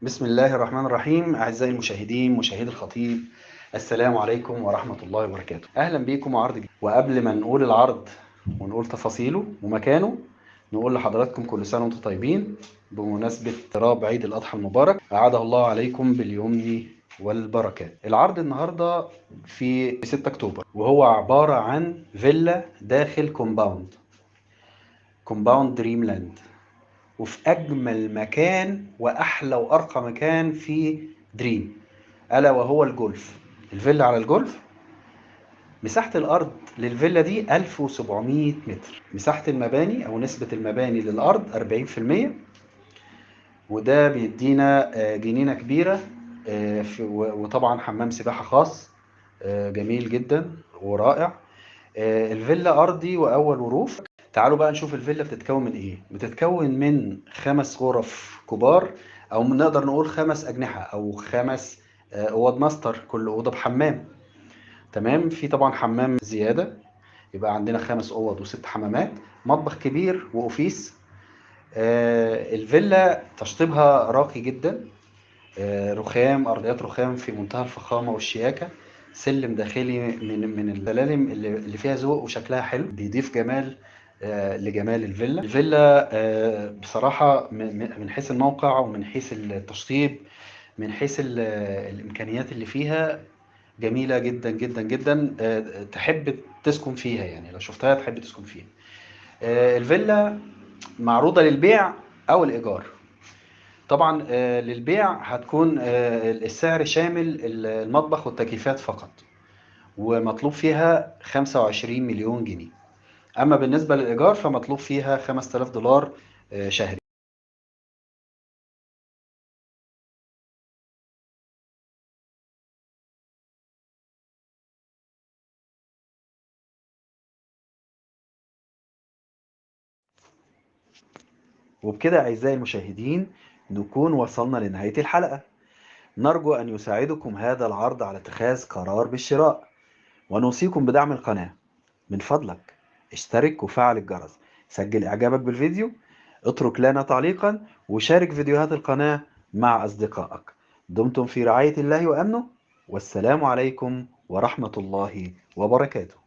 بسم الله الرحمن الرحيم. أعزائي المشاهدين مشاهدي الخطيب، السلام عليكم ورحمة الله وبركاته. أهلا بيكم وعرض جديد. وقبل ما نقول العرض ونقول تفاصيله ومكانه، نقول لحضراتكم كل سنة وانتم طيبين بمناسبة قراب عيد الأضحى المبارك، أعاده الله عليكم باليمن والبركات. العرض النهاردة في 6 أكتوبر، وهو عبارة عن فيلا داخل كومباوند دريم لاند، وفي أجمل مكان وأحلى وأرقى مكان في دريم، ألا وهو الجولف. الفيلا على الجولف. مساحة الأرض للفيلا دي 1700 متر. مساحة المباني أو نسبة المباني للأرض 40%، وده بيدينا جنينة كبيرة، وطبعا حمام سباحة خاص جميل جدا ورائع. الفيلا أرضي وأول وروف. تعالوا بقى نشوف الفيلا بتتكون من ايه. بتتكون من 5 غرف كبار، او نقدر نقول 5 اجنحة او 5 اوض ماستر، كل اوضة بحمام. تمام. في طبعا حمام زيادة، يبقى عندنا 5 اوض و6 حمامات، مطبخ كبير واوفيس. الفيلا تشطيبها راقي جدا، رخام، ارضيات رخام في منتهى الفخامة والشياكة. سلم داخلي من السلالم اللي فيها ذوق وشكلها حلو، بيضيف جمال لجمال الفيلا. الفيلا بصراحة من حيث الموقع ومن حيث التشطيب، من حيث الإمكانيات اللي فيها، جميلة جدا جدا جدا. تحب تسكن فيها، يعني لو شفتها تحب تسكن فيها. الفيلا معروضة للبيع أو الإيجار. طبعا للبيع هتكون السعر شامل المطبخ والتكييفات فقط، ومطلوب فيها 25 مليون جنيه. أما بالنسبة للإيجار فمطلوب فيها $5000 شهري. وبكده أعزائي المشاهدين نكون وصلنا لنهاية الحلقة. نرجو أن يساعدكم هذا العرض على اتخاذ قرار بالشراء، ونوصيكم بدعم القناة. من فضلك اشترك وفعل الجرس، سجل إعجابك بالفيديو، اترك لنا تعليقا، وشارك فيديوهات القناة مع أصدقائك. دمتم في رعاية الله وأمنه، والسلام عليكم ورحمة الله وبركاته.